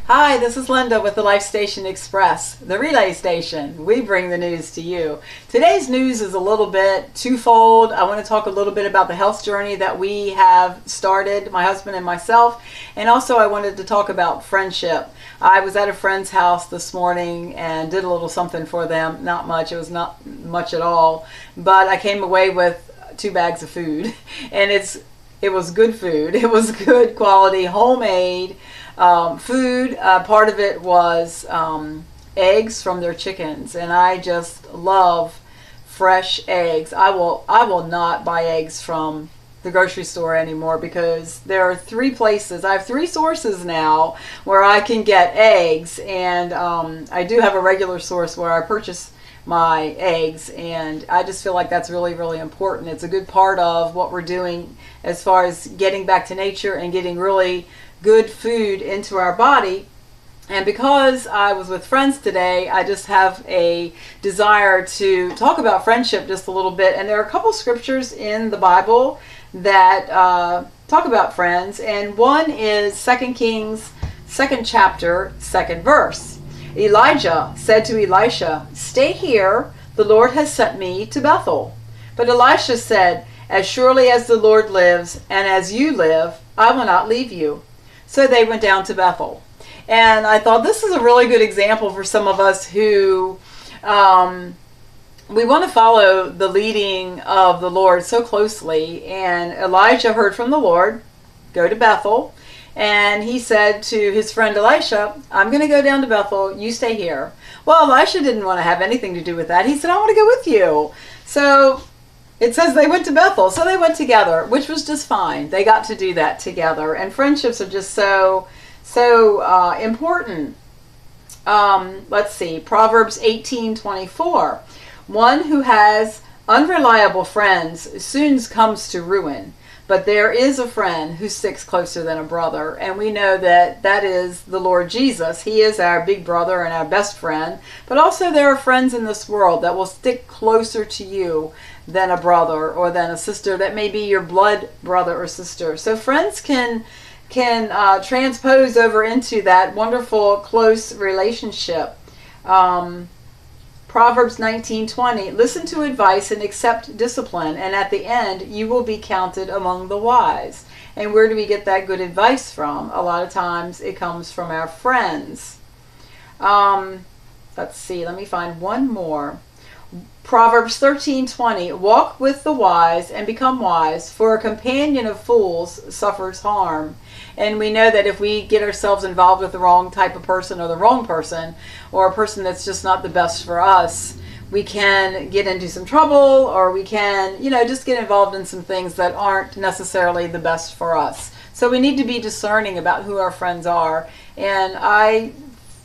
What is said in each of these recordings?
Hi, this is Linda with the Life Station Express, the relay station. We bring the news to you. Today's news is a little bit twofold. I want to talk a little bit about the health journey that we have started, my husband and myself, and also I wanted to talk about friendship. I was at a friend's house this morning and did a little something for them. Not much, it was not much at all, but I came away with 2 bags of food, and it was good food. It was good quality, homemade food. Part of it was eggs from their chickens, and I just love fresh eggs. I will not buy eggs from the grocery store anymore because there are 3 places. I have 3 sources now where I can get eggs, and I do have a regular source where I purchase my eggs, and I just feel like that's really, really important. It's a good part of what we're doing as far as getting back to nature and getting really good food into our body. And because I was with friends today, I just have a desire to talk about friendship just a little bit. And there are a couple scriptures in the Bible that talk about friends, and one is 2 Kings 2nd chapter 2nd verse. Elijah said to Elisha, "Stay here, the Lord has sent me to Bethel." But Elisha said, "As surely as the Lord lives and as you live, I will not leave you." So they went down to Bethel. And I thought this is a really good example for some of us who we want to follow the leading of the Lord so closely. And Elijah heard from the Lord, go to Bethel. And he said to his friend Elisha, "I'm going to go down to Bethel. You stay here." Well, Elisha didn't want to have anything to do with that. He said, "I want to go with you." So it says they went to Bethel. So they went together, which was just fine. They got to do that together. And friendships are just so important. Let's see, Proverbs 18:24. One who has unreliable friends soon comes to ruin, but there is a friend who sticks closer than a brother. And we know that that is the Lord Jesus. He is our big brother and our best friend. But also there are friends in this world that will stick closer to you than a brother or than a sister that may be your blood brother or sister. So friends can transpose over into that wonderful close relationship. Proverbs 19:20, listen to advice and accept discipline, and at the end you will be counted among the wise. And where do we get that good advice from? A lot of times it comes from our friends. Let's see, let me find one more. Proverbs 13:20, walk with the wise and become wise, for a companion of fools suffers harm. And we know that if we get ourselves involved with the wrong type of person or the wrong person or a person that's just not the best for us, we can get into some trouble, or we can, just get involved in some things that aren't necessarily the best for us. So we need to be discerning about who our friends are. And I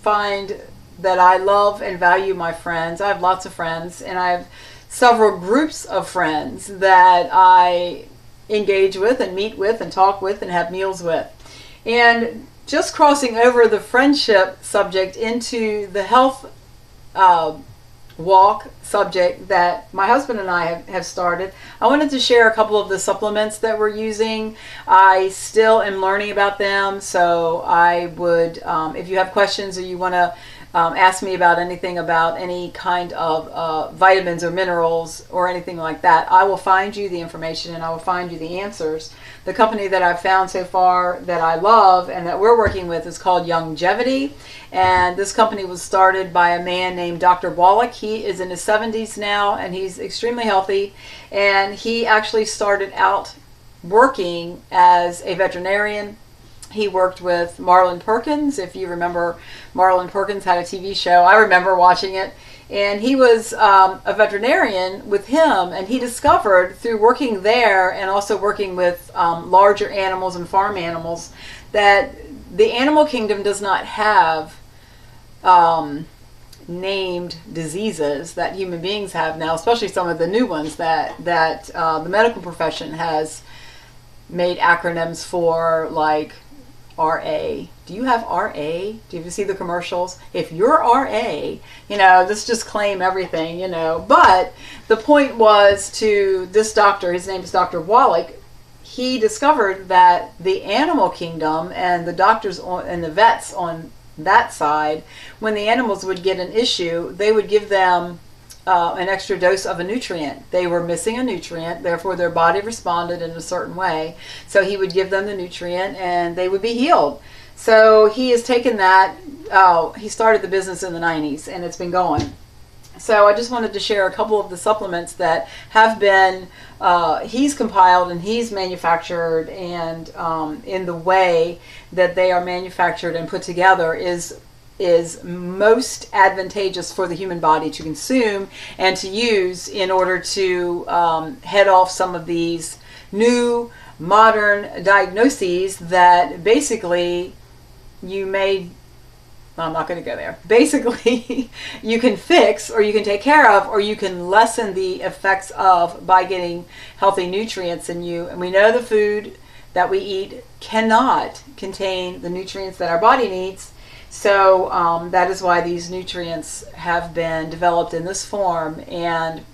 find that I love and value my friends. I have lots of friends, and I have several groups of friends that I engage with and meet with and talk with and have meals with. And just crossing over the friendship subject into the health walk subject that my husband and I have started, I wanted to share a couple of the supplements that we're using. I still am learning about them, so I would, if you have questions or you want to ask me about anything about any kind of vitamins or minerals or anything like that, I will find you the information and I will find you the answers. The company that I've found so far that I love and that we're working with is called Youngevity, and this company was started by a man named Dr. Wallach. He is in his 70s now and he's extremely healthy, and he actually started out working as a veterinarian. He worked with Marlon Perkins. If you remember, Marlon Perkins had a TV show. I remember watching it. And he was a veterinarian with him, and he discovered through working there and also working with larger animals and farm animals that the animal kingdom does not have named diseases that human beings have now, especially some of the new ones that the medical profession has made acronyms for, like RA. Do you have RA? Do you ever see the commercials? If you're RA, let's just claim everything, But the point was, to this doctor, his name is Dr. Wallach, he discovered that the animal kingdom and the doctors and the vets on that side, when the animals would get an issue, they would give them an extra dose of a nutrient. They were missing a nutrient, therefore their body responded in a certain way. So he would give them the nutrient and they would be healed. So he has taken that. He started the business in the 90s and it's been going. So I just wanted to share a couple of the supplements that have been, he's compiled and he's manufactured, and in the way that they are manufactured and put together is most advantageous for the human body to consume and to use in order to head off some of these new modern diagnoses that basically you may, I'm not going to go there. Basically, you can fix or you can take care of or you can lessen the effects of by getting healthy nutrients in you. And we know the food that we eat cannot contain the nutrients that our body needs. So that is why these nutrients have been developed in this form. And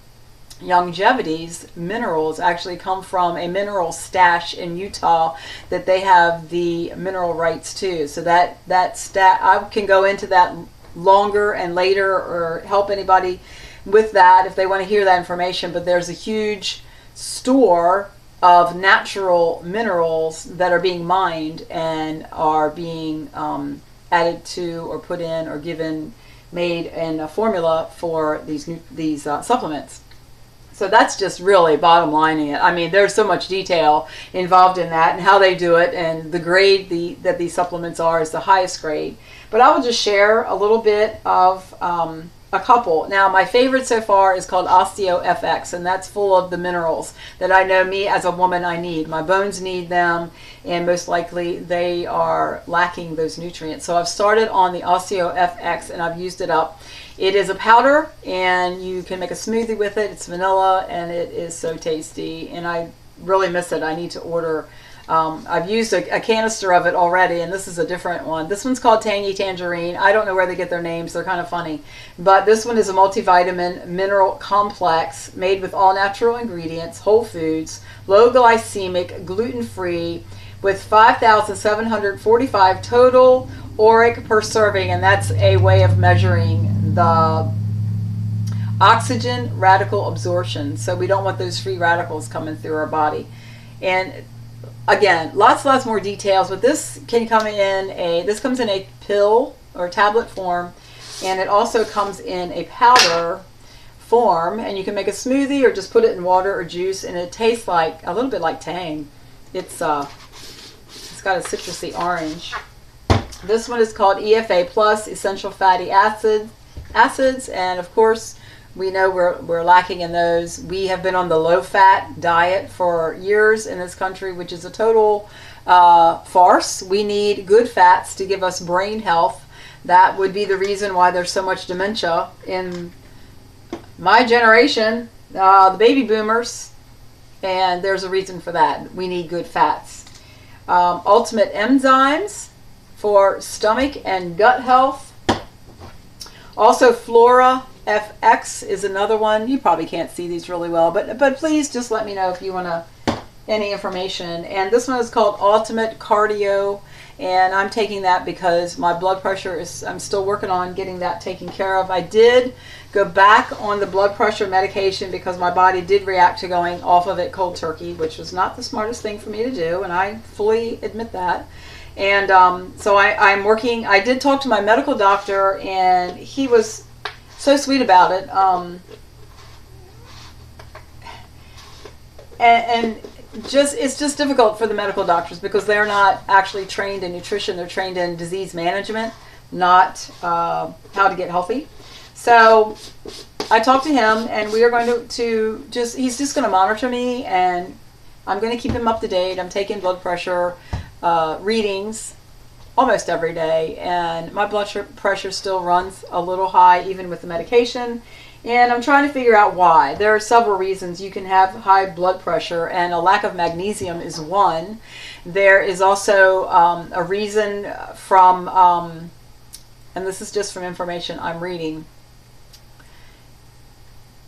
Youngevity's minerals actually come from a mineral stash in Utah that they have the mineral rights to. So that I can go into that longer and later, or help anybody with that if they want to hear that information. But there's a huge store of natural minerals that are being mined and are being added to or put in or made in a formula for these supplements. So that's just really bottom lining it. I mean, there's so much detail involved in that and how they do it, and the grade that these supplements are is the highest grade. But I will just share a little bit of a couple. Now, my favorite so far is called OsteoFX, and that's full of the minerals that I know me as a woman I need. My bones need them, and most likely they are lacking those nutrients. So I've started on the OsteoFX and I've used it up. It is a powder and you can make a smoothie with it. It's vanilla and it is so tasty, and I really miss it. I need to order. I've used a canister of it already, and this is a different one. This one's called Tangy Tangerine. I don't know where they get their names. They're kind of funny. But this one is a multivitamin mineral complex made with all natural ingredients, whole foods, low glycemic, gluten-free, with 5,745 total auric per serving, and that's a way of measuring the oxygen radical absorption. So we don't want those free radicals coming through our body. And again, lots more details, but this can come in this comes in a pill or tablet form, and it also comes in a powder form, and you can make a smoothie or just put it in water or juice, and it tastes like a little bit like Tang. It's got a citrusy orange. This one is called EFA Plus Essential Fatty Acids, and of course we know we're lacking in those. We have been on the low-fat diet for years in this country, which is a total farce. We need good fats to give us brain health. That would be the reason why there's so much dementia in my generation, the baby boomers, and there's a reason for that. We need good fats. Ultimate enzymes for stomach and gut health. Also, Flora FX is another one. You probably can't see these really well, but please just let me know if you want any information. And this one is called Ultimate Cardio, and I'm taking that because my blood pressure I'm still working on getting that taken care of. I did go back on the blood pressure medication because my body did react to going off of it cold turkey, which was not the smartest thing for me to do, and I fully admit that. And so I'm working. I did talk to my medical doctor, and he was so sweet about it. And it's just difficult for the medical doctors because they're not actually trained in nutrition. They're trained in disease management, not how to get healthy. So I talked to him, and we are going to he's just going to monitor me, and I'm going to keep him up to date. I'm taking blood pressure readings almost every day, and my blood pressure still runs a little high even with the medication, and I'm trying to figure out why. There are several reasons you can have high blood pressure, and a lack of magnesium is one. There is also a reason from and this is just from information I'm reading,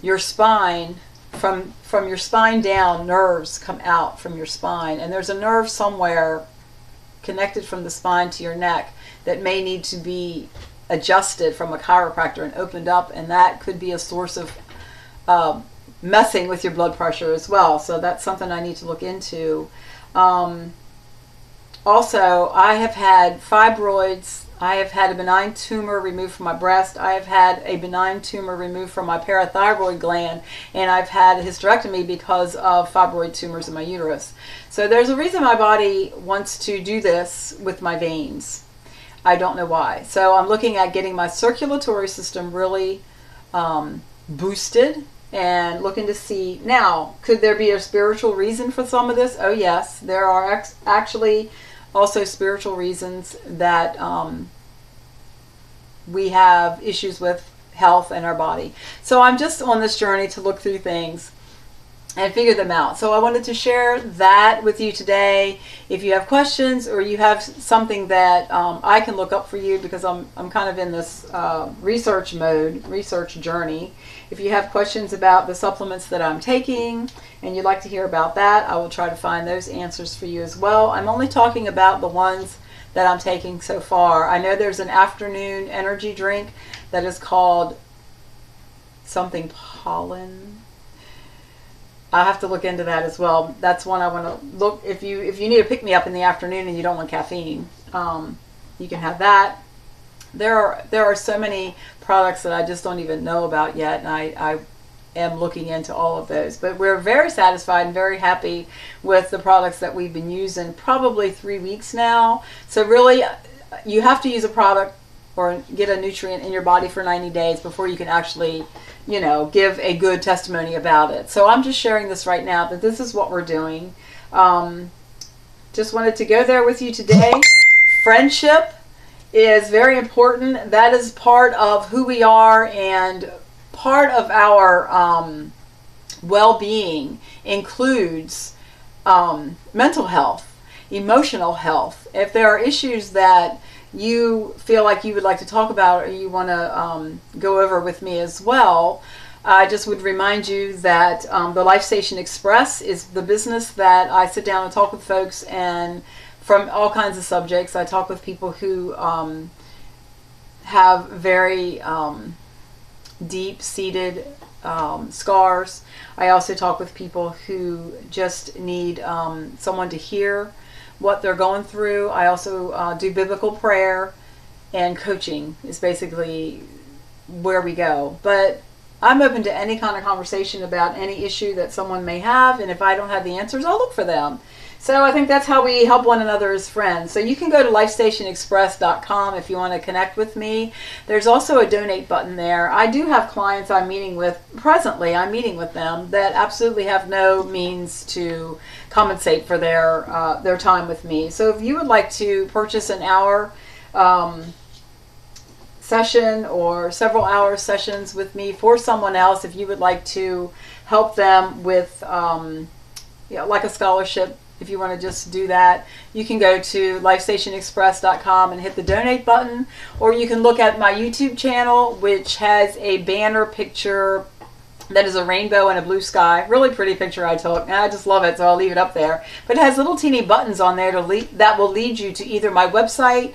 your spine, from your spine down, nerves come out from your spine, and there's a nerve somewhere connected from the spine to your neck that may need to be adjusted from a chiropractor and opened up, and that could be a source of messing with your blood pressure as well. So that's something I need to look into. Also, I have had fibroids. I have had a benign tumor removed from my breast. I have had a benign tumor removed from my parathyroid gland, and I've had a hysterectomy because of fibroid tumors in my uterus. So there's a reason my body wants to do this with my veins. I don't know why. So I'm looking at getting my circulatory system really boosted, and looking to see, now, could there be a spiritual reason for some of this? Oh yes, there are actually also spiritual reasons that we have issues with health in our body. So I'm just on this journey to look through things and figure them out. So I wanted to share that with you today. If you have questions or you have something that I can look up for you, because I'm kind of in this research journey. If you have questions about the supplements that I'm taking and you'd like to hear about that, I will try to find those answers for you as well. I'm only talking about the ones that I'm taking so far. I know there's an afternoon energy drink that is called something pollen. I'll have to look into that as well. That's one I want to look. If you need to pick me up in the afternoon and you don't want caffeine, you can have that. There are so many products that I just don't even know about yet, and I am looking into all of those. But we're very satisfied and very happy with the products that we've been using probably 3 weeks now. So really, you have to use a product or get a nutrient in your body for 90 days before you can actually, give a good testimony about it. So I'm just sharing this right now, that this is what we're doing. Just wanted to go there with you today. Friendship is very important. That is part of who we are, and part of our well-being includes mental health, emotional health. If there are issues that you feel like you would like to talk about, or you want to go over with me as well, I just would remind you that the Life Station Express is the business that I sit down and talk with folks, and from all kinds of subjects. I talk with people who have very deep-seated scars. I also talk with people who just need someone to hear what they're going through. I also do biblical prayer, and coaching is basically where we go. But I'm open to any kind of conversation about any issue that someone may have, and if I don't have the answers, I'll look for them. So I think that's how we help one another as friends. So you can go to lifestationexpress.com if you want to connect with me. There's also a donate button there. I do have clients I'm meeting with, presently I'm meeting with them, that absolutely have no means to compensate for their time with me. So if you would like to purchase an hour session or several hour sessions with me for someone else, if you would like to help them with like a scholarship, if you want to just do that, you can go to lifestationexpress.com and hit the donate button, or you can look at my YouTube channel, which has a banner picture that is a rainbow and a blue sky. Really pretty picture I took, and I just love it, so I'll leave it up there. But it has little teeny buttons on there that will lead you to either my website